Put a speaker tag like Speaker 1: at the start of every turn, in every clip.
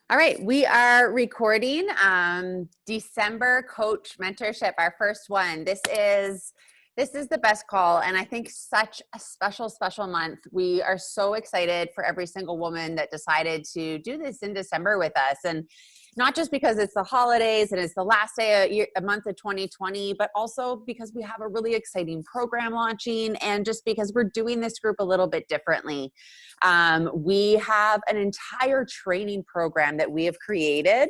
Speaker 1: All right, we are recording December Coach Mentorship, our first one. This is the best call, and I think such a special month. We are so excited for every single woman that decided to do this in December with us, and not just because it's the holidays and it's the last day a month of 2020, but also because we have a really exciting program launching, and just because we're doing this group a little bit differently. We have an entire training program that we have created,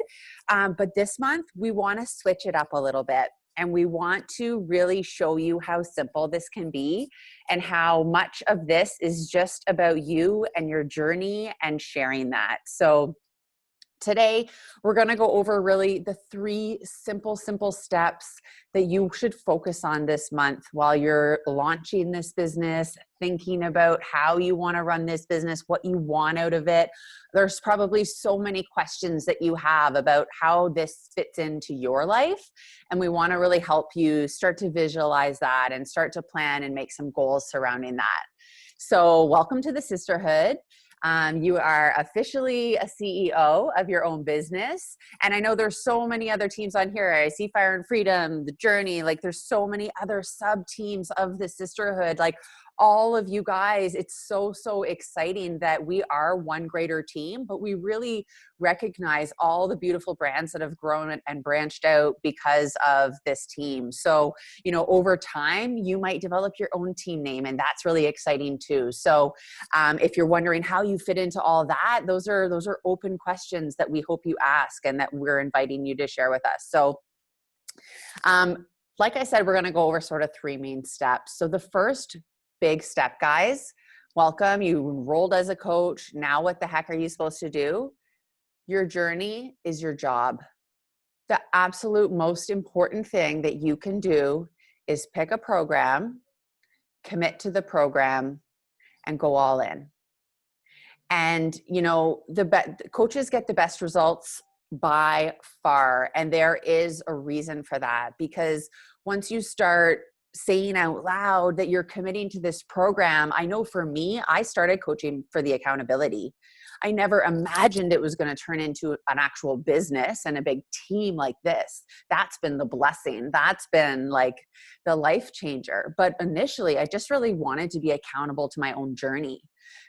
Speaker 1: but this month we want to switch it up a little bit. And we want to really show you how simple this can be and how much of this is just about you and your journey and sharing that. So today, we're going to go over really the three simple steps that you should focus on this month while you're launching this business, thinking about how you want to run this business, what you want out of it. There's probably so many questions that you have about how this fits into your life. And we want to really help you start to visualize that and start to plan and make some goals surrounding that. So welcome to the sisterhood. You are officially a CEO of your own business. And I know there's so many other teams on here. I see Fire and Freedom, The Journey, like there's so many other sub teams of the sisterhood. Like all of you guys, it's so exciting that we are one greater team, but we really recognize all the beautiful brands that have grown and branched out because of this team. So, over time, you might develop your own team name, and that's really exciting too. So if you're wondering how you fit into all that, those are open questions that we hope you ask and that we're inviting you to share with us. So like I said, we're going to go over sort of three main steps. So the first big step, guys, welcome. You enrolled as a coach. Now what the heck are you supposed to do? Your journey is your job. The absolute most important thing that you can do is pick a program, commit to the program, and go all in. And, the coaches get the best results by far. And there is a reason for that, because once you start saying out loud that you're committing to this program, I know for me, I started coaching for the accountability. I never imagined it was going to turn into an actual business and a big team like this. That's been the blessing. That's been like the life changer. But initially, I just really wanted to be accountable to my own journey.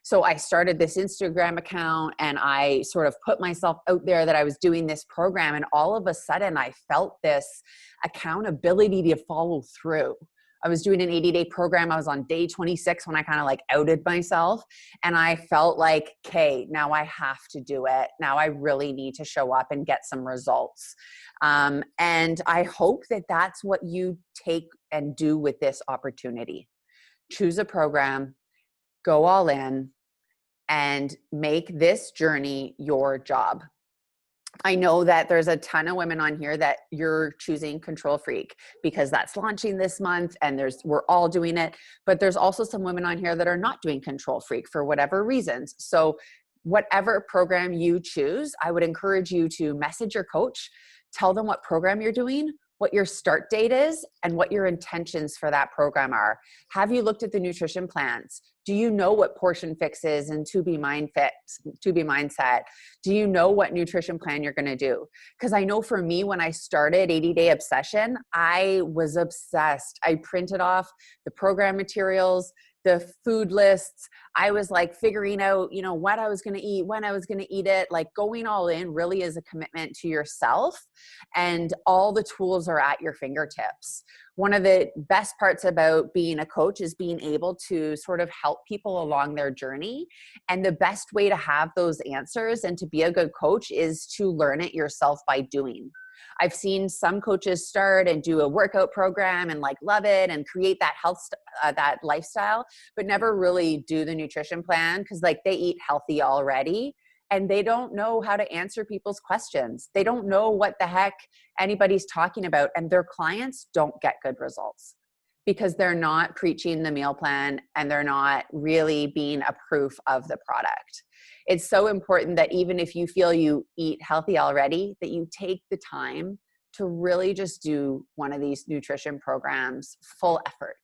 Speaker 1: So I started this Instagram account and I sort of put myself out there that I was doing this program. And all of a sudden I felt this accountability to follow through. I was doing an 80-day program. I was on day 26 when I kind of like outed myself. And I felt like, okay, now I have to do it. Now I really need to show up and get some results. And I hope that that's what you take and do with this opportunity. Choose a program, go all in, and make this journey your job. I know that there's a ton of women on here that you're choosing Control Freak because that's launching this month and we're all doing it. But there's also some women on here that are not doing Control Freak for whatever reasons. So whatever program you choose, I would encourage you to message your coach, tell them what program you're doing, what your start date is, and what your intentions for that program are. Have you looked at the nutrition plans? Do you know what Portion Fix is and To Be Mindset? Do you know what nutrition plan you're going to do? Because I know for me, when I started 80-Day Obsession, I was obsessed. I printed off the program materials, the food lists. I was like figuring out, what I was going to eat, when I was going to eat it. Like going all in really is a commitment to yourself, and all the tools are at your fingertips. One of the best parts about being a coach is being able to sort of help people along their journey. And the best way to have those answers and to be a good coach is to learn it yourself by doing. I've seen some coaches start and do a workout program and like love it and create that that lifestyle, but never really do the nutrition plan because like they eat healthy already and they don't know how to answer people's questions. They don't know what the heck anybody's talking about, and their clients don't get good results because they're not preaching the meal plan and they're not really being a proof of the product. It's so important that even if you feel you eat healthy already, that you take the time to really just do one of these nutrition programs full effort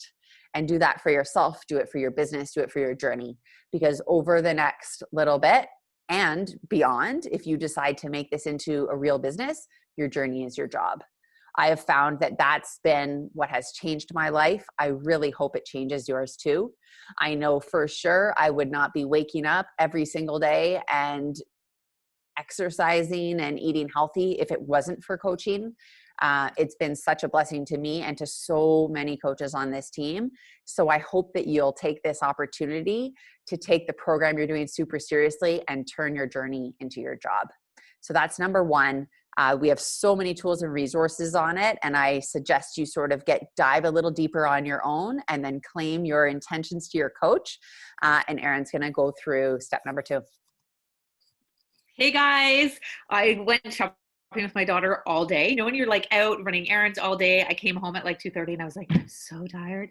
Speaker 1: and do that for yourself, do it for your business, do it for your journey. Because over the next little bit, and beyond. If you decide to make this into a real business, your journey is your job. I have found that that's been what has changed my life. I really hope it changes yours too. I know for sure I would not be waking up every single day and exercising and eating healthy if it wasn't for coaching. It's been such a blessing to me and to so many coaches on this team. So I hope that you'll take this opportunity to take the program you're doing super seriously and turn your journey into your job. So that's number one. We have so many tools and resources on it, and I suggest you sort of dive a little deeper on your own and then claim your intentions to your coach. And Erin's going to go through step number 2.
Speaker 2: Hey guys, I went shopping with my daughter all day. You know, when you're like out running errands all day, I came home at like 2:30 and I was like, I'm so tired.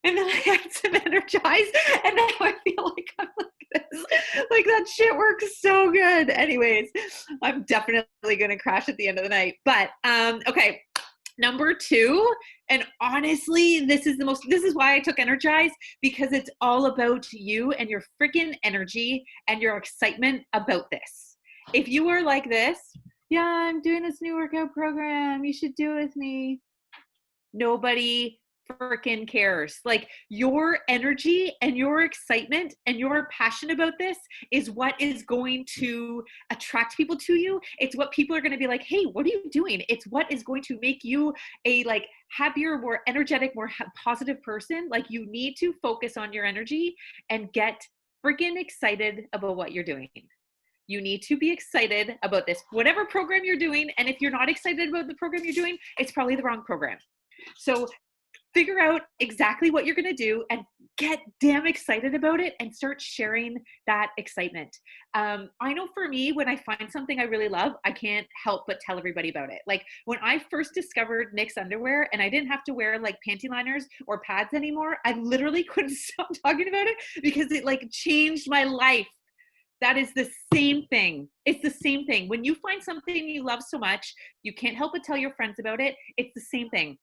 Speaker 2: And then I had some Energize and now I feel like I'm like this. Like that shit works so good. Anyways, I'm definitely going to crash at the end of the night. But okay. Number 2, and honestly, this is why I took Energize, because it's all about you and your freaking energy and your excitement about this. If you are like this, yeah, I'm doing this new workout program, you should do it with me. Nobody freaking cares. Like, your energy and your excitement and your passion about this is what is going to attract people to you. It's what people are going to be like, hey, what are you doing? It's what is going to make you a like happier, more energetic, more positive person. Like, you need to focus on your energy and get freaking excited about what you're doing. You need to be excited about this, whatever program you're doing. And if you're not excited about the program you're doing, it's probably the wrong program. So figure out exactly what you're going to do and get damn excited about it and start sharing that excitement. I know for me, when I find something I really love, I can't help but tell everybody about it. Like when I first discovered Nick's underwear and I didn't have to wear like panty liners or pads anymore, I literally couldn't stop talking about it because it like changed my life. That is the same thing. It's the same thing. When you find something you love so much, you can't help but tell your friends about it. It's the same thing.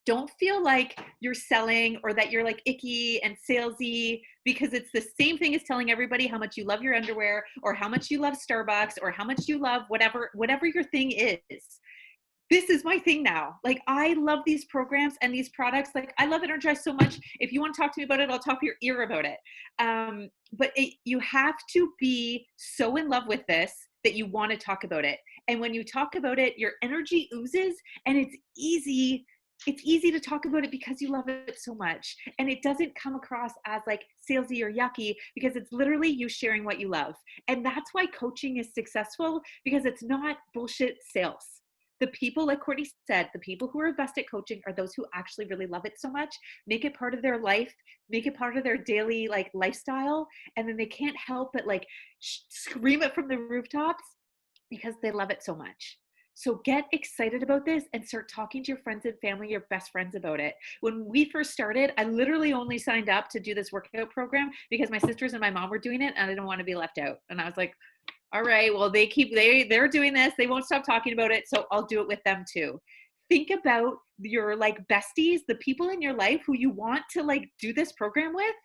Speaker 2: Don't feel like you're selling or that you're like icky and salesy, because it's the same thing as telling everybody how much you love your underwear or how much you love Starbucks or how much you love whatever your thing is. This is my thing now. Like, I love these programs and these products. Like, I love Energize so much. If you want to talk to me about it, I'll talk your ear about it. But you have to be so in love with this that you want to talk about it. And when you talk about it, your energy oozes, and it's easy to talk about it because you love it so much. And it doesn't come across as like salesy or yucky, because it's literally you sharing what you love. And that's why coaching is successful, because it's not bullshit sales. The people, like Courtney said, the people who are best at coaching are those who actually really love it so much, make it part of their life, make it part of their daily like lifestyle. And then they can't help but like scream it from the rooftops because they love it so much. So get excited about this and start talking to your friends and family, your best friends about it. When we first started, I literally only signed up to do this workout program because my sisters and my mom were doing it and I didn't want to be left out. And I was like, all right, well, they're doing this. They won't stop talking about it. So I'll do it with them too. Think about your like besties, the people in your life who you want to like do this program with,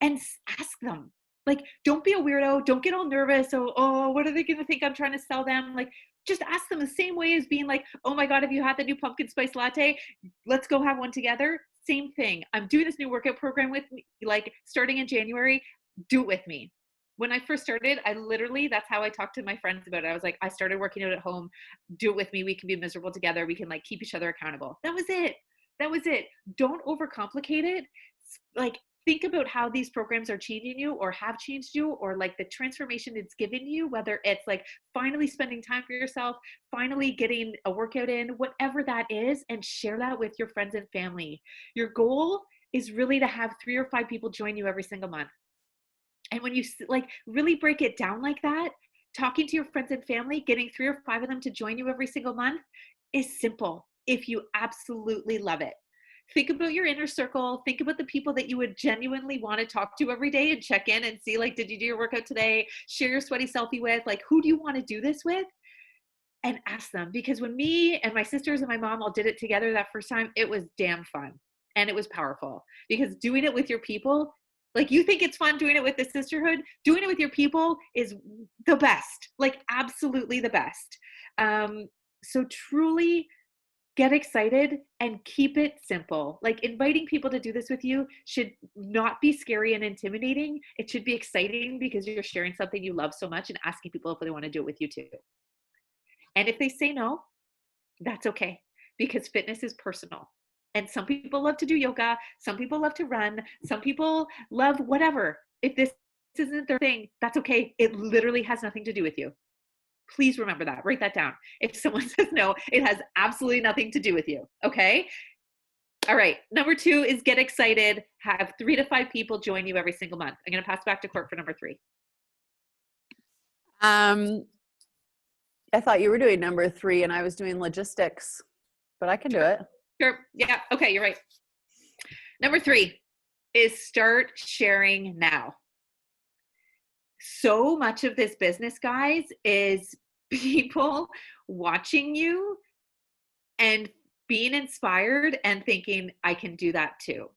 Speaker 2: and ask them. Like, don't be a weirdo. Don't get all nervous. Oh, what are they going to think I'm trying to sell them? Like, just ask them the same way as being like, oh my God, have you had the new pumpkin spice latte? Let's go have one together. Same thing. I'm doing this new workout program with me, like starting in January. Do it with me. When I first started, that's how I talked to my friends about it. I was like, I started working out at home. Do it with me. We can be miserable together. We can like keep each other accountable. That was it. Don't overcomplicate it. Like, think about how these programs are changing you or have changed you, or like the transformation it's given you, whether it's like finally spending time for yourself, finally getting a workout in, whatever that is, and share that with your friends and family. Your goal is really to have 3 or 5 people join you every single month. And when you like really break it down like that, talking to your friends and family, getting 3 or 5 of them to join you every single month is simple if you absolutely love it. Think about your inner circle. Think about the people that you would genuinely want to talk to every day and check in and see, like, did you do your workout today? Share your sweaty selfie with, like, who do you want to do this with? And ask them. Because when me and my sisters and my mom all did it together that first time, it was damn fun. And it was powerful, because doing it with your people Like, you think it's fun doing it with the sisterhood, doing it with your people is the best, like absolutely the best. So truly get excited and keep it simple. Like, inviting people to do this with you should not be scary and intimidating. It should be exciting because you're sharing something you love so much and asking people if they want to do it with you too. And if they say no, that's okay, because fitness is personal. And some people love to do yoga, some people love to run, some people love whatever. If this isn't their thing, that's okay. It literally has nothing to do with you. Please remember that. Write that down. If someone says no, it has absolutely nothing to do with you. Okay? All right. Number 2 is get excited. Have 3 to 5 people join you every single month. I'm going to pass back to Court for number 3.
Speaker 1: I thought you were doing number 3 and I was doing logistics, but I can do it.
Speaker 2: Sure. Yeah. Okay. You're right. Number 3 is start sharing now. So much of this business, guys, is people watching you and being inspired and thinking, I can do that too.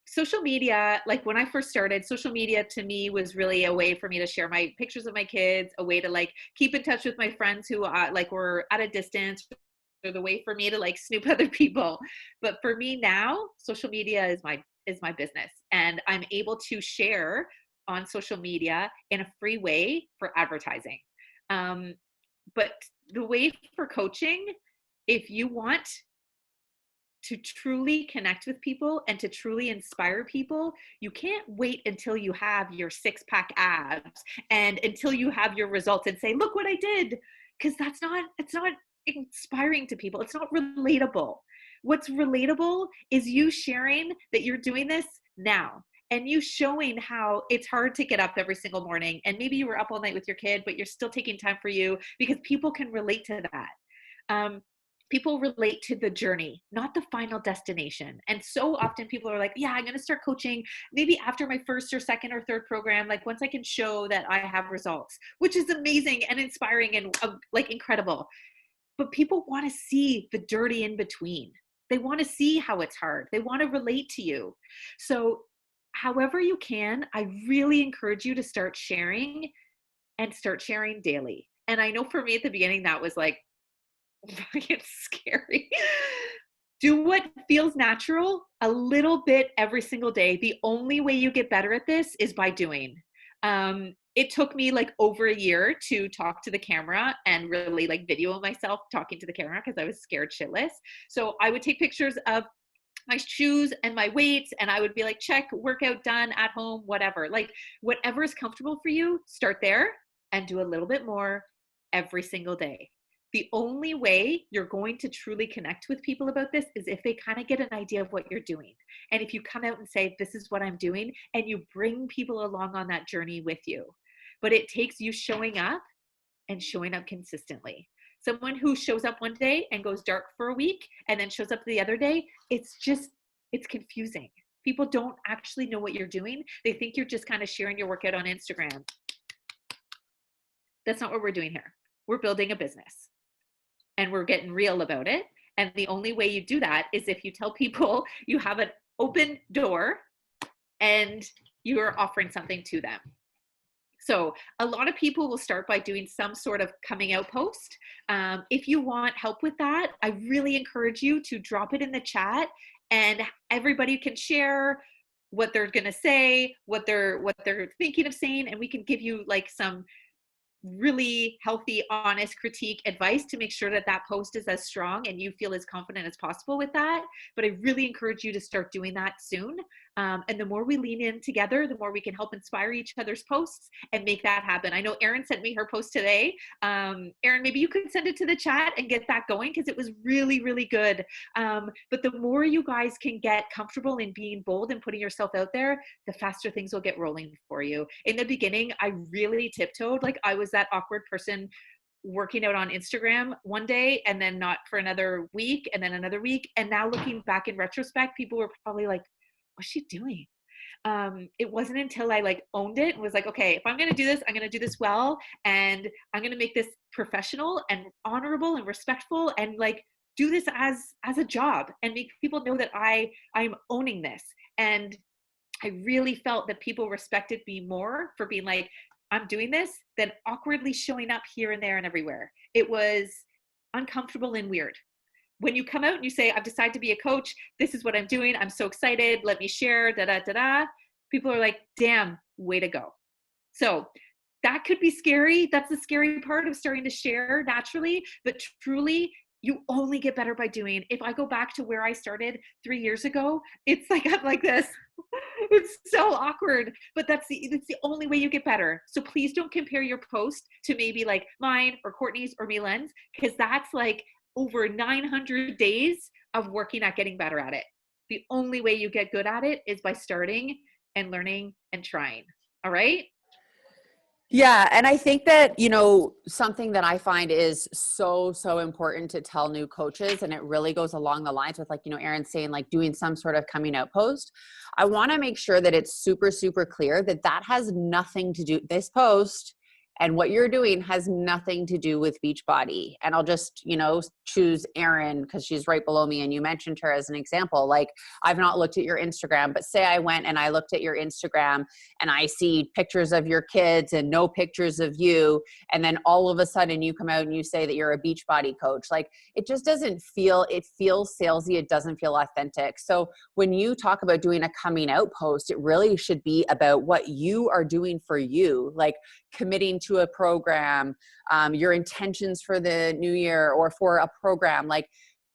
Speaker 2: Social media, like when I first started, social media to me was really a way for me to share my pictures of my kids, a way to like keep in touch with my friends who like were at a distance, or the way for me to like snoop other people. But for me now, social media is my business, and I'm able to share on social media in a free way for advertising. But the way for coaching, if you want to truly connect with people and to truly inspire people, you can't wait until you have your 6-pack abs and until you have your results and say, look what I did. Because it's not inspiring to people. It's not relatable. What's relatable is you sharing that you're doing this now, and you showing how it's hard to get up every single morning. And maybe you were up all night with your kid, but you're still taking time for you, because people can relate to that. People relate to the journey, not the final destination. And so often people are like, yeah, I'm going to start coaching maybe after my first or second or third program, like once I can show that I have results, which is amazing and inspiring and like incredible. But people want to see the dirty in between. They want to see how it's hard. They want to relate to you. So however you can, I really encourage you to start sharing, and start sharing daily. And I know for me at the beginning, that was like, it's scary. Do what feels natural a little bit every single day. The only way you get better at this is by doing. It took me like over a year to talk to the camera and really like video myself talking to the camera, because I was scared shitless. So I would take pictures of my shoes and my weights, and I would be like, check, workout done at home, whatever. Like whatever is comfortable for you, start there and do a little bit more every single day. The only way you're going to truly connect with people about this is if they kind of get an idea of what you're doing. And if you come out and say, this is what I'm doing, and you bring people along on that journey with you. But it takes you showing up, and showing up consistently. Someone who shows up one day and goes dark for a week and then shows up the other day, it's confusing. People don't actually know what you're doing. They think you're just kind of sharing your workout on Instagram. That's not what we're doing here. We're building a business, and we're getting real about it. And the only way you do that is if you tell people you have an open door and you're offering something to them. So a lot of people will start by doing some sort of coming out post. If you want help with that, I really encourage you to drop it in the chat, and everybody can share what they're going to say, what they're thinking of saying, and we can give you like some really healthy, honest critique advice to make sure that that post is as strong and you feel as confident as possible with that. But I really encourage you to start doing that soon. And the more we lean in together, the more we can help inspire each other's posts and make that happen. I know Erin sent me her post today. Erin, maybe you could send it to the chat and get that going, because it was really, really good. But the more you guys can get comfortable in being bold and putting yourself out there, the faster things will get rolling for you. In the beginning, I really tiptoed. Like I was that awkward person working out on Instagram one day and then not for another week and then another week. And now looking back in retrospect, people were probably like, what's she doing? It wasn't until I like owned it and was like, okay, if I'm going to do this, I'm going to do this well. And I'm going to make this professional and honorable and respectful, and like do this as a job, and make people know that I'm owning this. And I really felt that people respected me more for being like, I'm doing this, than awkwardly showing up here and there and everywhere. It was uncomfortable and weird. When you come out and you say, I've decided to be a coach, this is what I'm doing, I'm so excited, let me share, da da da da, people are like, damn, way to go. So that could be scary. That's the scary part of starting to share naturally, but truly, you only get better by doing. If I go back to where I started 3 years ago, it's like I'm like this. It's so awkward, but that's the only way you get better. So please don't compare your post to maybe like mine or Courtney's or Milen's, because that's like over 900 days of working at getting better at it. The only way you get good at it is by starting and learning and trying. All right?
Speaker 1: Yeah. And I think that, something that I find is so, so important to tell new coaches, and it really goes along the lines with like, Aaron saying like doing some sort of coming out post. I want to make sure that it's super, super clear that that has nothing to do, this post and what you're doing has nothing to do with Beachbody. And I'll just, choose Erin because she's right below me and you mentioned her as an example. Like, I've not looked at your Instagram, but say I went and I looked at your Instagram and I see pictures of your kids and no pictures of you. And then all of a sudden you come out and you say that you're a Beachbody coach. Like, it just doesn't feel, it feels salesy. It doesn't feel authentic. So when you talk about doing a coming out post, it really should be about what you are doing for you, like committing to a program, your intentions for the new year or for a program. Like,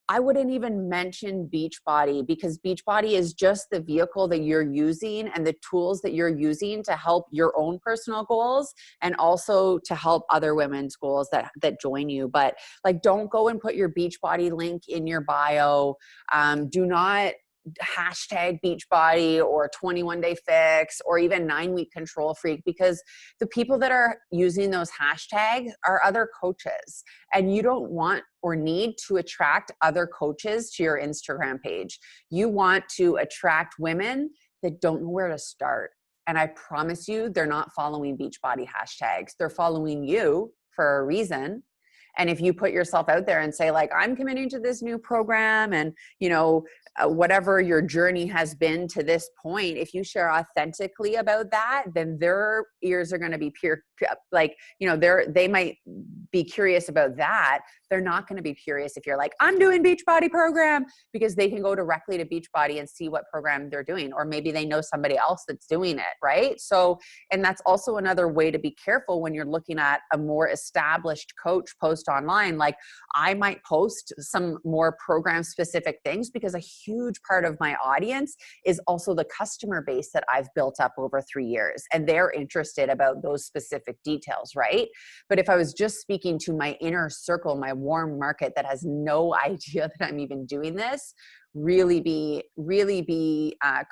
Speaker 1: I wouldn't even mention Beachbody because Beachbody is just the vehicle that you're using and the tools that you're using to help your own personal goals and also to help other women's goals that join you. But like, don't go and put your Beachbody link in your bio. Do not hashtag Beachbody or 21-day fix or even 9-week control freak, because the people that are using those hashtags are other coaches, and you don't want or need to attract other coaches to your Instagram page. You want to attract women that don't know where to start. And I promise you, they're not following Beachbody hashtags. They're following you for a reason. And if you put yourself out there and say like, I'm committing to this new program and, whatever your journey has been to this point, if you share authentically about that, then their ears are going to be they might be curious about that. They're not going to be curious if you're like, I'm doing Beachbody program, because they can go directly to Beachbody and see what program they're doing. Or maybe they know somebody else that's doing it. Right. So, and that's also another way to be careful when you're looking at a more established coach post online. Like, I might post some more program specific things because a huge part of my audience is also the customer base that I've built up over 3 years, and they're interested about those specific details, right? But if I was just speaking to my inner circle, my warm market that has no idea that I'm even doing this, really be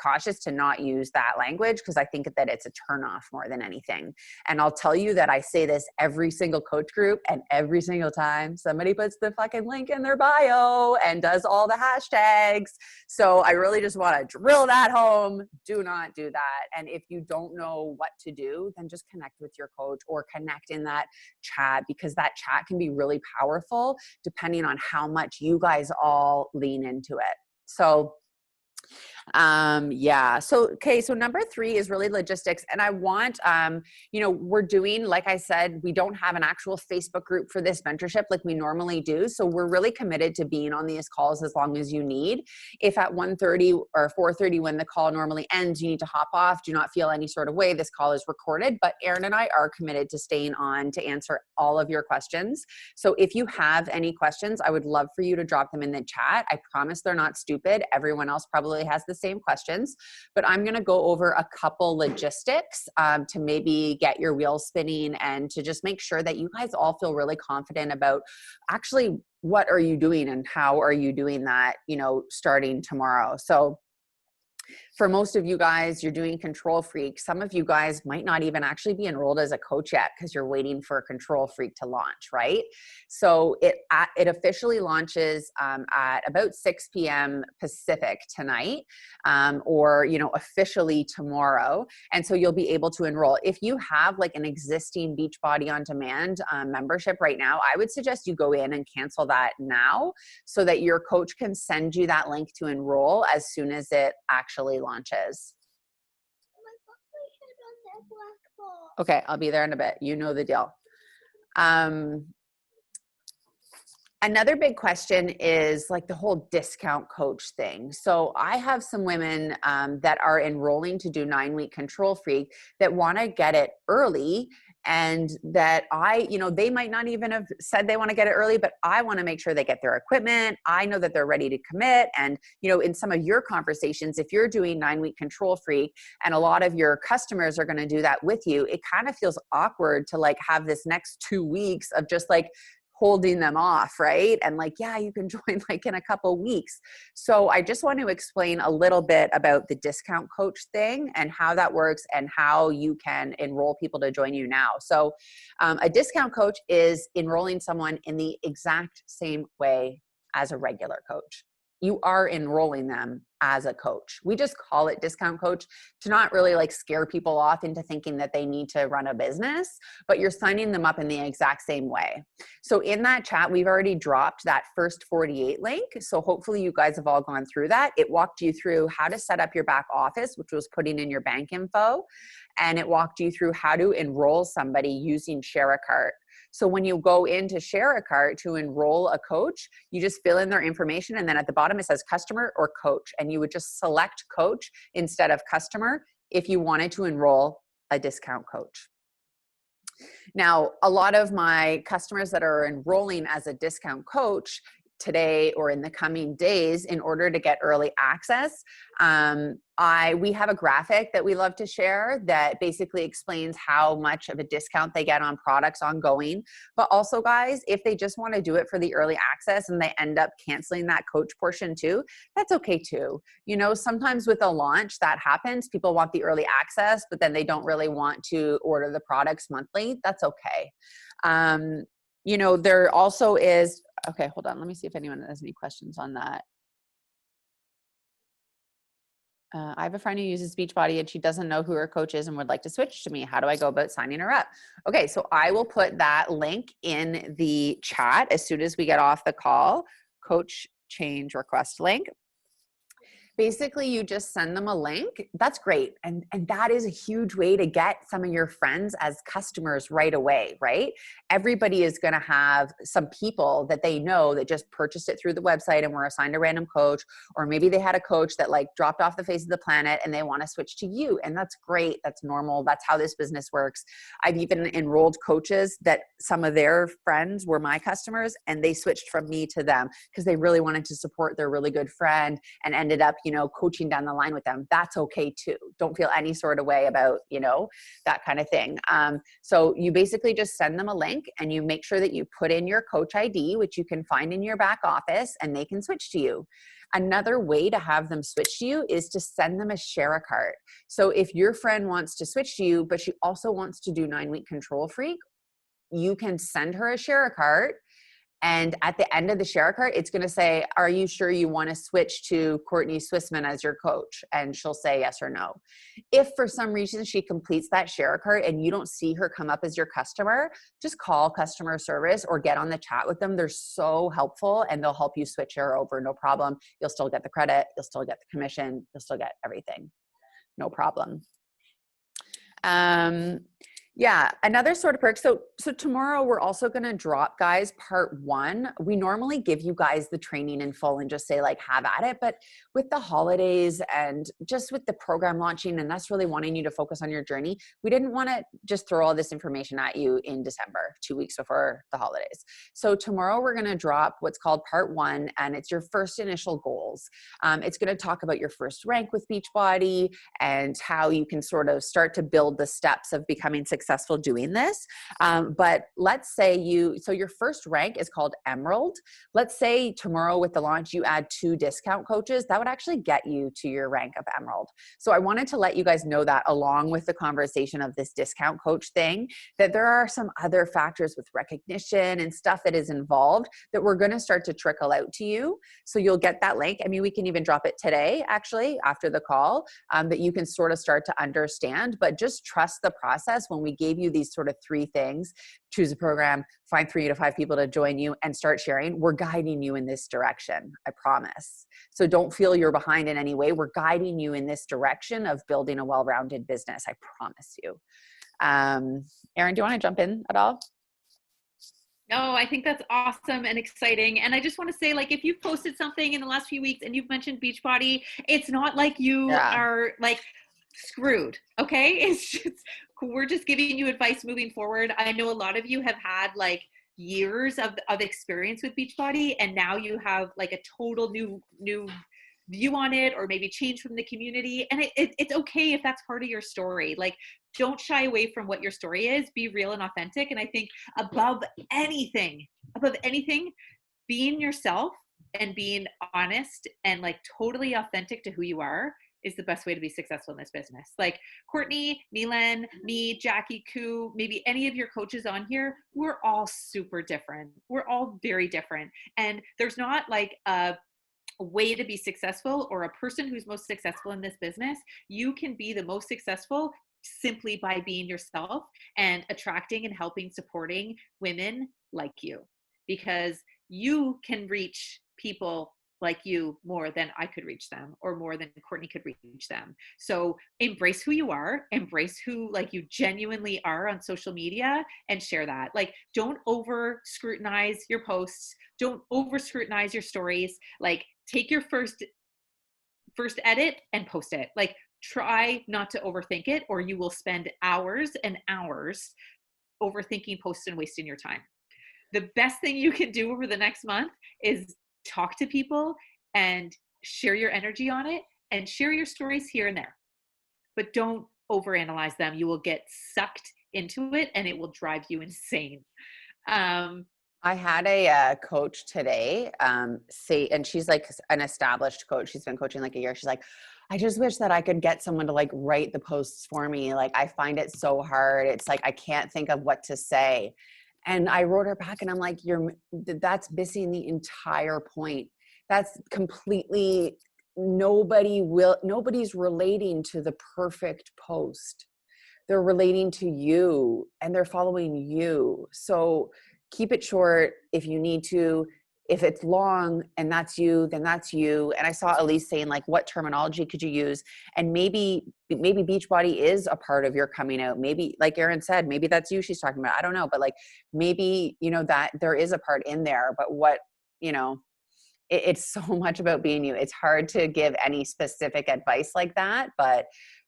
Speaker 1: cautious to not use that language, because I think that it's a turnoff more than anything. And I'll tell you that I say this every single coach group, and every single time somebody puts the fucking link in their bio and does all the hashtags. So I really just want to drill that home. Do not do that. And if you don't know what to do, then just connect with your coach or connect in that chat, because that chat can be really powerful depending on how much you guys all lean into it. So yeah. So, okay. So number 3 is really logistics. And I want, we're doing, like I said, we don't have an actual Facebook group for this mentorship like we normally do. So we're really committed to being on these calls as long as you need. If at 1:30 or 4:30, when the call normally ends, you need to hop off, do not feel any sort of way. This call is recorded, but Erin and I are committed to staying on to answer all of your questions. So if you have any questions, I would love for you to drop them in the chat. I promise they're not stupid. Everyone else probably has the same questions, but I'm going to go over a couple logistics to maybe get your wheels spinning and to just make sure that you guys all feel really confident about actually what are you doing and how are you doing that, starting tomorrow. So for most of you guys, you're doing Control Freak. Some of you guys might not even actually be enrolled as a coach yet because you're waiting for Control Freak to launch, right? So it officially launches at about 6 p.m. Pacific tonight, or officially tomorrow. And so you'll be able to enroll. If you have like an existing Beachbody On Demand membership right now, I would suggest you go in and cancel that now so that your coach can send you that link to enroll as soon as it actually launches. Okay, I'll be there in a bit. You know the deal. Um, Another big question is like the whole discount coach thing. So I have some women that are enrolling to do 9-week Control Freak that want to get it early, and that they might not even have said they want to get it early, but I want to make sure they get their equipment. I know that they're ready to commit. And, in some of your conversations, if you're doing 9-week Control Freak and a lot of your customers are going to do that with you, it kind of feels awkward to like have this next 2 weeks of just like holding them off, right? And like, yeah, you can join like in a couple weeks. So I just want to explain a little bit about the discount coach thing and how that works and how you can enroll people to join you now. So a discount coach is enrolling someone in the exact same way as a regular coach. You are enrolling them as a coach. We just call it discount coach to not really like scare people off into thinking that they need to run a business, but you're signing them up in the exact same way. So in that chat, we've already dropped that first 48 link. So hopefully you guys have all gone through that. It walked you through how to set up your back office, which was putting in your bank info. And it walked you through how to enroll somebody using Share a Cart. So when you go into Share a Cart to enroll a coach, you just fill in their information. And then at the bottom, it says customer or coach. And you would just select coach instead of customer if you wanted to enroll a discount coach. Now, a lot of my customers that are enrolling as a discount coach today or in the coming days, in order to get early access, we have a graphic that we love to share that basically explains how much of a discount they get on products ongoing. But also, guys, if they just want to do it for the early access and they end up canceling that coach portion too, that's okay too. Sometimes with a launch that happens, people want the early access, but then they don't really want to order the products monthly. That's okay. There also is, okay, hold on. Let me see if anyone has any questions on that. I have a friend who uses Beachbody and she doesn't know who her coach is and would like to switch to me. How do I go about signing her up? Okay, so I will put that link in the chat as soon as we get off the call. Coach change request link. Basically, you just send them a link. That's great. And that is a huge way to get some of your friends as customers right away, right? Everybody is going to have some people that they know that just purchased it through the website and were assigned a random coach, or maybe they had a coach that like dropped off the face of the planet and they want to switch to you. And that's great. That's normal. That's how this business works. I've even enrolled coaches that some of their friends were my customers and they switched from me to them because they really wanted to support their really good friend and ended up, coaching down the line with them. That's okay too. Don't feel any sort of way about, that kind of thing. So you basically just send them a link and you make sure that you put in your coach ID, which you can find in your back office, and they can switch to you. Another way to have them switch to you is to send them a Share a Cart. So if your friend wants to switch to you, but she also wants to do 9-week Control Freak, you can send her a Share a Cart. And at the end of the Share a Cart, it's going to say, are you sure you want to switch to Courtney Swissman as your coach? And she'll say yes or no. If for some reason she completes that Share a Cart and you don't see her come up as your customer, just call customer service or get on the chat with them. They're so helpful and they'll help you switch her over. No problem. You'll still get the credit. You'll still get the commission. You'll still get everything. No problem. Yeah, another sort of perk. So tomorrow we're also going to drop, guys, part 1. We normally give you guys the training in full and just say like, have at it. But with the holidays and just with the program launching and us really wanting you to focus on your journey, we didn't want to just throw all this information at you in December, 2 weeks before the holidays. So tomorrow we're going to drop what's called part 1, and it's your first initial goals. It's going to talk about your first rank with Beachbody and how you can sort of start to build the steps of becoming successful doing this. But let's say your first rank is called Emerald. Let's say tomorrow with the launch, you add 2 discount coaches. That would actually get you to your rank of Emerald. So I wanted to let you guys know that along with the conversation of this discount coach thing, that there are some other factors with recognition and stuff that is involved that we're going to start to trickle out to you. So you'll get that link. I mean, we can even drop it today, actually, after the call, that you can sort of start to understand, but just trust the process. When we gave you these sort of 3 things, choose a program, find 3 to 5 people to join you and start sharing, we're guiding you in this direction, I promise. So don't feel you're behind in any way. We're guiding you in this direction of building a well-rounded business, I promise you. Erin, do you want to jump in at all?
Speaker 2: No, I think that's awesome and exciting. And I just want to say, like, if you've posted something in the last few weeks and you've mentioned Beachbody, it's not like you
Speaker 1: Yeah.
Speaker 2: are like screwed. Okay. It's just, we're just giving you advice moving forward. I know a lot of you have had like years of experience with Beachbody, and now you have like a total new view on it, or maybe change from the community. And it's okay if that's part of your story. Like, don't shy away from what your story is. Be real and authentic. And I think above anything, above anything, being yourself and being honest and like totally authentic to who you are is the best way to be successful in this business. Like Courtney, Neelan, me, Jackie, Koo, maybe any of your coaches on here, we're all super different. We're all very different. And there's not like a way to be successful or a person who's most successful in this business. You can be the most successful simply by being yourself and attracting and helping supporting women like you, because you can reach people like you more than I could reach them, or more than Courtney could reach them. So embrace who you are, embrace who like you genuinely are on social media, and share that. Like, don't over scrutinize your posts, don't over scrutinize your stories. Like, take your first edit and post it. Like, try not to overthink it, or you will spend hours and hours overthinking posts and wasting your time. The best thing you can do over the next month is talk to people and share your energy on it, and share your stories here and there, but don't overanalyze them. You will get sucked into it and it will drive you insane.
Speaker 1: I had a coach today say, and she's like an established coach. She's been coaching like a year. She's like, I just wish that I could get someone to like write the posts for me. Like, I find it so hard. It's like, I can't think of what to say. And I wrote her back and I'm like, that's missing the entire point. That's completely, nobody's relating to the perfect post. They're relating to you and they're following you. So keep it short if you need to. If it's long and that's you, then that's you. And I saw Elise saying like, what terminology could you use? And maybe Beachbody is a part of your coming out. Maybe, like Erin said, maybe that's you she's talking about. I don't know. But like, maybe, that there is a part in there, but what, it's so much about being you. It's hard to give any specific advice like that. But,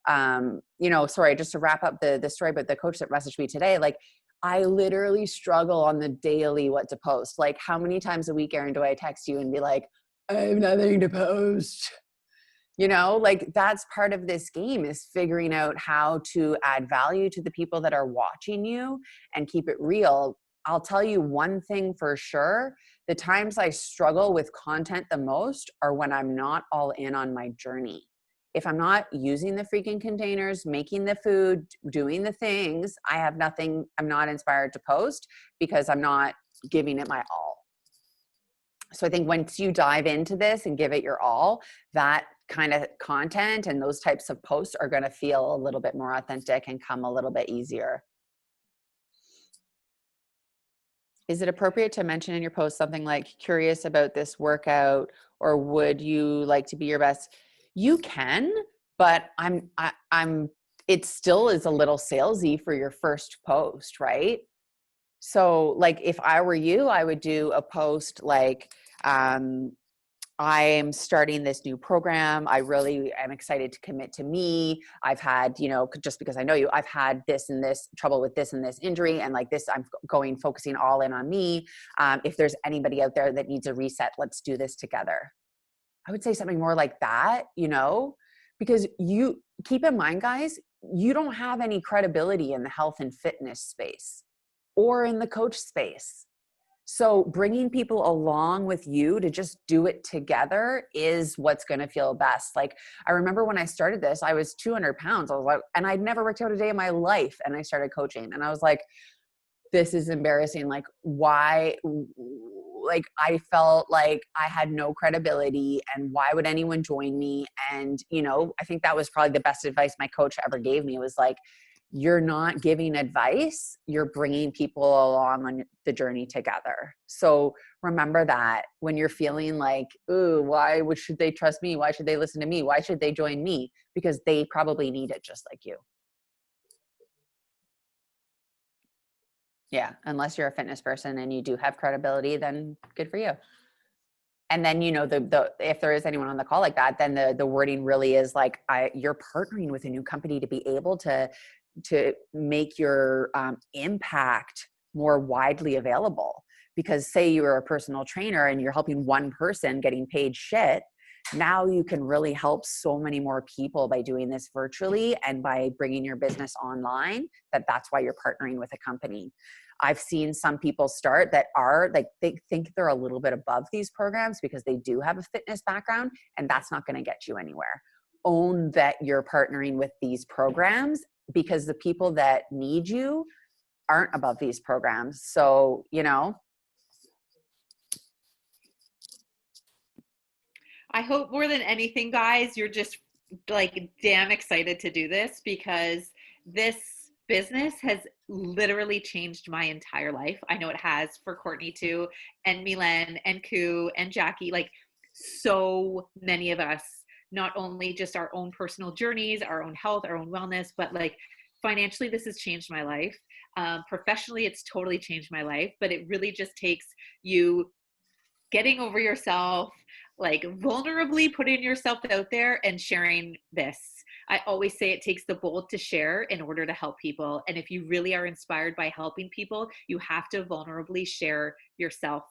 Speaker 1: sorry, just to wrap up the story, but the coach that messaged me today, like, I literally struggle on the daily what to post. Like, how many times a week, Erin, do I text you and be like, I have nothing to post? Like, that's part of this game, is figuring out how to add value to the people that are watching you and keep it real. I'll tell you one thing for sure. The times I struggle with content the most are when I'm not all in on my journey. If I'm not using the freaking containers, making the food, doing the things, I'm not inspired to post, because I'm not giving it my all. So I think once you dive into this and give it your all, that kind of content and those types of posts are going to feel a little bit more authentic and come a little bit easier. Is it appropriate to mention in your post something like, curious about this workout, or would you like to be your best? You can, but it still is a little salesy for your first post, right? So like, if I were you, I would do a post like, I am starting this new program. I really am excited to commit to me. I've had, just because I know you, I've had this and this trouble with this and this injury. And like this, I'm focusing all in on me. If there's anybody out there that needs a reset, let's do this together. I would say something more like that, because you keep in mind, guys, you don't have any credibility in the health and fitness space or in the coach space. So bringing people along with you to just do it together is what's going to feel best. Like, I remember when I started this, I was 200 pounds. I was like, and I'd never worked out a day in my life. And I started coaching and I was like, this is embarrassing. Like, why? Like, I felt like I had no credibility, and why would anyone join me? And, I think that was probably the best advice my coach ever gave me, was like, you're not giving advice, you're bringing people along on the journey together. So remember that when you're feeling like, ooh, should they trust me? Why should they listen to me? Why should they join me? Because they probably need it just like you. Yeah. Unless you're a fitness person and you do have credibility, then good for you. And then, you know, if there is anyone on the call like that, then the wording really is like, you're partnering with a new company to be able to make your impact more widely available. Because say you're a personal trainer and you're helping one person getting paid shit, now you can really help so many more people by doing this virtually and by bringing your business online. That's why you're partnering with a company. I've seen some people start that are like, they think they're a little bit above these programs because they do have a fitness background, and that's not going to get you anywhere. Own that you're partnering with these programs, because the people that need you aren't above these programs. So, you know.
Speaker 2: I hope more than anything, guys, you're just like damn excited to do this, because this business has literally changed my entire life. I know it has for Courtney too, and Milan and Ku and Jackie, like so many of us, not only just our own personal journeys, our own health, our own wellness, but like financially, this has changed my life. Professionally, it's totally changed my life, but it really just takes you getting over yourself, like vulnerably putting yourself out there and sharing this. I always say it takes the bold to share in order to help people. And if you really are inspired by helping people, you have to vulnerably share yourself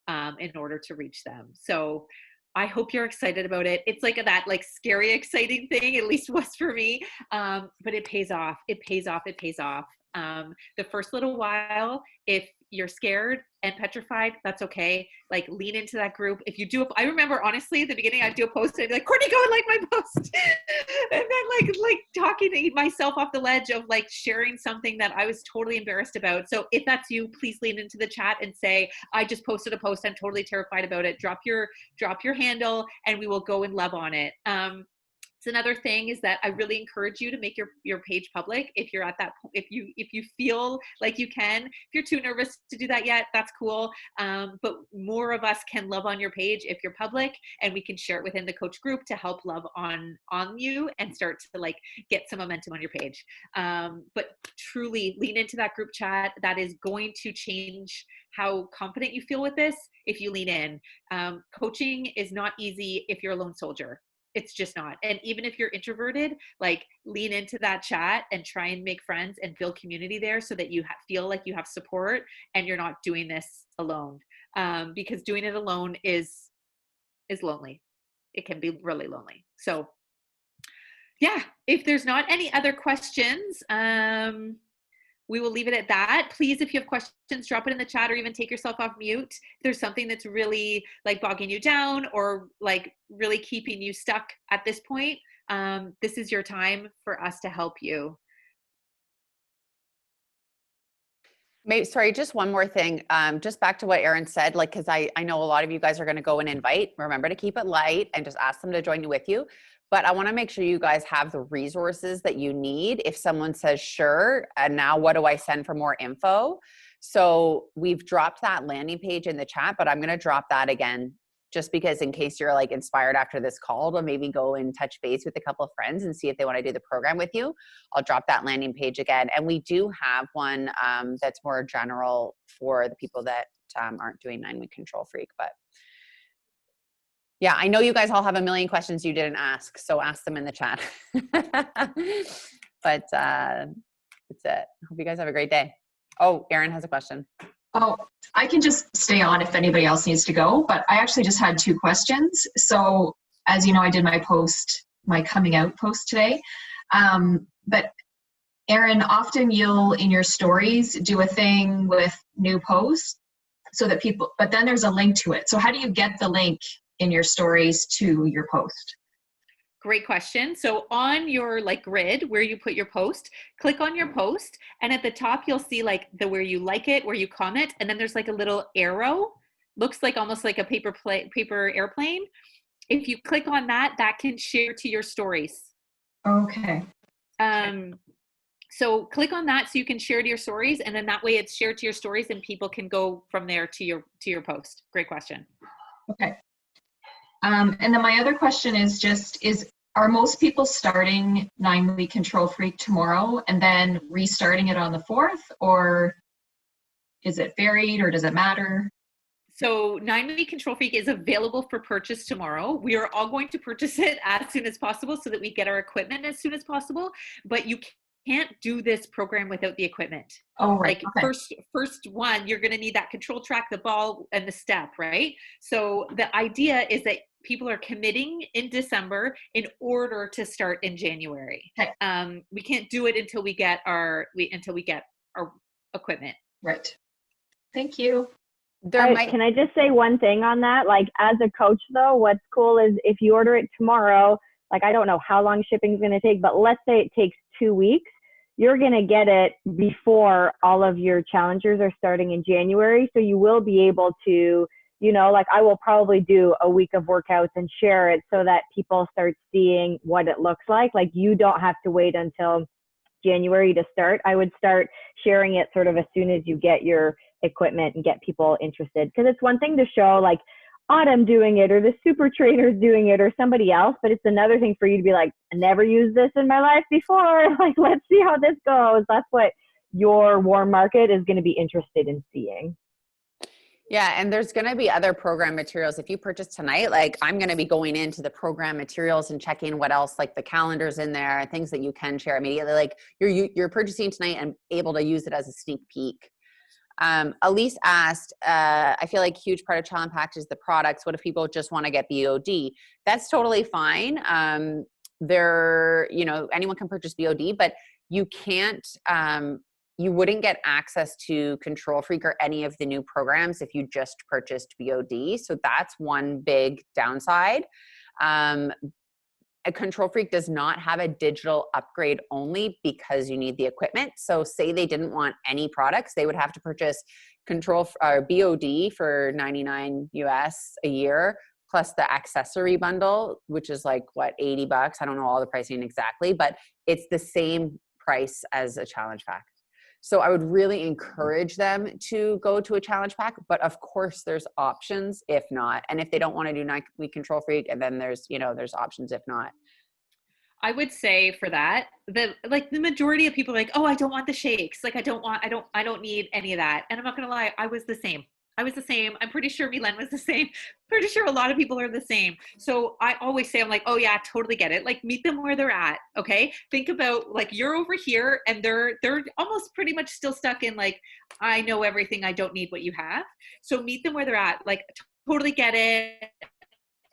Speaker 2: in order to reach them. So I hope you're excited about it. It's like that like scary, exciting thing, at least was for me. But it pays off. It pays off. It pays off. The first little while, if you're scared and petrified, that's okay. Like lean into that group. If you do, I remember honestly at the beginning, I'd do a post and I'd be like, Courtney, go and like my post. And then like talking to myself off the ledge of like sharing something that I was totally embarrassed about. So if that's you, please lean into the chat and say, I just posted a post. I'm totally terrified about it. Drop your handle and we will go and love on it. Another thing is that I really encourage you to make your page public if you're at that point. If you feel like you can. If you're too nervous to do that yet, that's cool. But more of us can love on your page if you're public, and we can share it within the coach group to help love on you and start to like get some momentum on your page. But truly lean into that group chat. That is going to change how confident you feel with this if you lean in. Coaching is not easy if you're a lone soldier. It's just not. And even if you're introverted, like lean into that chat and try and make friends and build community there so that you feel like you have support and you're not doing this alone. Because doing it alone is lonely. It can be really lonely. So yeah, if there's not any other questions, we will leave it at that. Please, if you have questions, drop it in the chat or even take yourself off mute. If there's something that's really like bogging you down or like really keeping you stuck at this point, this is your time for us to help you.
Speaker 1: Maybe, sorry, just one more thing. Just back to what Erin said, like, cause I know a lot of you guys are going to go and invite. Remember to keep it light and just ask them to join you with you. But I want to make sure you guys have the resources that you need. If someone says, sure, and now what do I send for more info? So we've dropped that landing page in the chat, but I'm going to drop that again, just because in case you're like inspired after this call to maybe go and touch base with a couple of friends and see if they want to do the program with you. I'll drop that landing page again. And we do have one that's more general for the people that aren't doing 9-week Control Freak, but yeah, I know you guys all have a million questions you didn't ask, so ask them in the chat. But that's it. Hope you guys have a great day. Oh, Erin has a question.
Speaker 3: Oh, I can just stay on if anybody else needs to go, but I actually just had 2 questions. So as you know, I did my coming out post today. But Erin, often you'll in your stories do a thing with new posts so that people, but then there's a link to it. So how do you get the link in your stories to your post?
Speaker 2: Great question. So on your like grid where you put your post, click on your post, and at the top you'll see like where you like it, where you comment, and then there's like a little arrow. Looks like almost like a paper airplane. If you click on that, that can share to your stories.
Speaker 3: Okay.
Speaker 2: So click on that so you can share to your stories, and then that way it's shared to your stories and people can go from there to your post. Great question.
Speaker 3: Okay. And then my other question is are most people starting 9-week Control Freak tomorrow and then restarting it on the 4th, or is it varied or does it matter?
Speaker 2: So 9-week Control Freak is available for purchase tomorrow. We are all going to purchase it as soon as possible so that we get our equipment as soon as possible. But you can't do this program without the equipment.
Speaker 3: Oh, right.
Speaker 2: Like
Speaker 3: Okay.
Speaker 2: first one, you're going to need that control track, the ball, and the step, right? So the idea is that people are committing in December in order to start in January.
Speaker 3: Okay.
Speaker 2: We can't do it until we get our equipment.
Speaker 3: Right. Thank you.
Speaker 4: Can I just say one thing on that? Like, as a coach, though, what's cool is if you order it tomorrow, like, I don't know how long shipping is going to take, but let's say it takes 2 weeks, you're going to get it before all of your challengers are starting in January. So you will be able to, you know, like, I will probably do a week of workouts and share it so that people start seeing what it looks like. Like, you don't have to wait until January to start. I would start sharing it sort of as soon as you get your equipment and get people interested, because it's one thing to show like Autumn doing it or the super trainers doing it or somebody else, but it's another thing for you to be like, I never used this in my life before, like, let's see how this goes. That's what your warm market is going to be interested in seeing.
Speaker 1: Yeah, and there's going to be other program materials. If you purchase tonight, like, I'm going to be going into the program materials and checking what else, like the calendars in there, things that you can share immediately. Like, you're purchasing tonight and able to use it as a sneak peek. Elise asked, I feel like a huge part of Challenge Pack is the products. What if people just want to get BOD? That's totally fine. Anyone can purchase BOD, but you can't, you wouldn't get access to Control Freak or any of the new programs if you just purchased BOD. So that's one big downside. A Control Freak does not have a digital upgrade only because you need the equipment. So say they didn't want any products, they would have to purchase BOD for $99 US a year, plus the accessory bundle, which is like what, $80? I don't know all the pricing exactly, but it's the same price as a challenge pack. So I would really encourage them to go to a challenge pack, but of course there's options if not. And if they don't want to do 9-week Control Freak, and then there's options if not.
Speaker 2: I would say for that, the majority of people are like, oh, I don't want the shakes. Like, I don't need any of that. And I'm not going to lie, I was the same. I'm pretty sure Milen was the same. Pretty sure a lot of people are the same. So I always say, I'm like, oh yeah, totally get it. Like, meet them where they're at. Okay. Think about, like, you're over here and they're almost pretty much still stuck in like, I know everything. I don't need what you have. So meet them where they're at. Like, totally get it.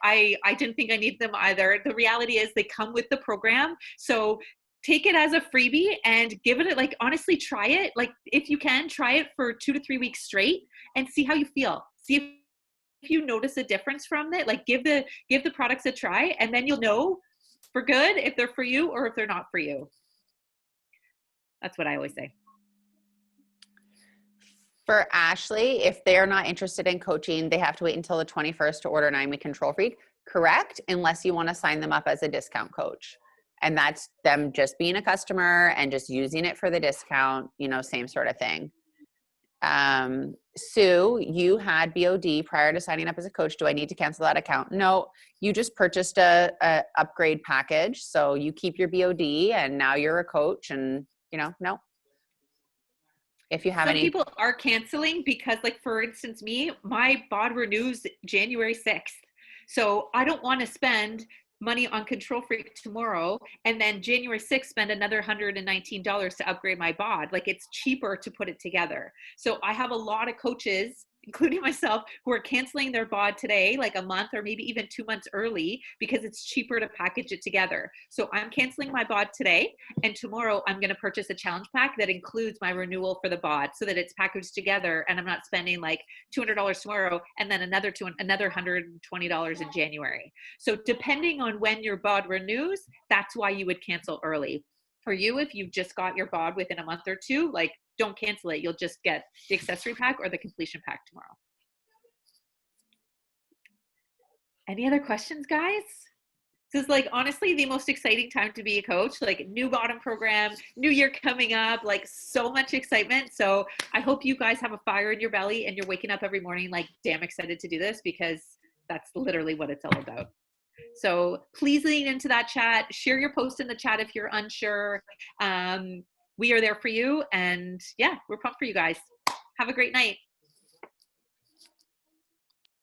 Speaker 2: I didn't think I needed them either. The reality is they come with the program. So take it as a freebie and give it, like, honestly, try it. Like, if you can, try it for 2 to 3 weeks straight and see how you feel. See if you notice a difference from it. Like, give the products a try, and then you'll know for good if they're for you or if they're not for you. That's what I always say.
Speaker 1: For Ashley, if they're not interested in coaching, they have to wait until the 21st to order 9-week Control Freak. Correct, unless you want to sign them up as a discount coach. And that's them just being a customer and just using it for the discount, same sort of thing. Sue, you had BOD prior to signing up as a coach. Do I need to cancel that account? No, you just purchased a upgrade package. So you keep your BOD and now you're a coach, and no. If you have
Speaker 2: Some
Speaker 1: any
Speaker 2: people are canceling because, like, for instance, my bod renews January 6th. So I don't want to spend money on Control Freak tomorrow and then January 6th spend another $119 to upgrade my bod. Like, it's cheaper to put it together. So I have a lot of coaches, including myself, who are canceling their bod today, like a month or maybe even 2 months early, because it's cheaper to package it together. So I'm canceling my bod today, and tomorrow I'm going to purchase a challenge pack that includes my renewal for the bod so that it's packaged together and I'm not spending like $200 tomorrow and then another $120 in January. So depending on when your bod renews, that's why you would cancel early. For you, if you've just got your bod within a month or two, like, don't cancel it. You'll just get the accessory pack or the completion pack tomorrow. Any other questions, guys? This is, like, honestly the most exciting time to be a coach. Like, new bottom program, new year coming up, like, so much excitement. So I hope you guys have a fire in your belly and you're waking up every morning like, damn excited to do this, because that's literally what it's all about. So please lean into that chat. Share your post in the chat if you're unsure. We are there for you. And yeah, we're pumped for you guys. Have a great night.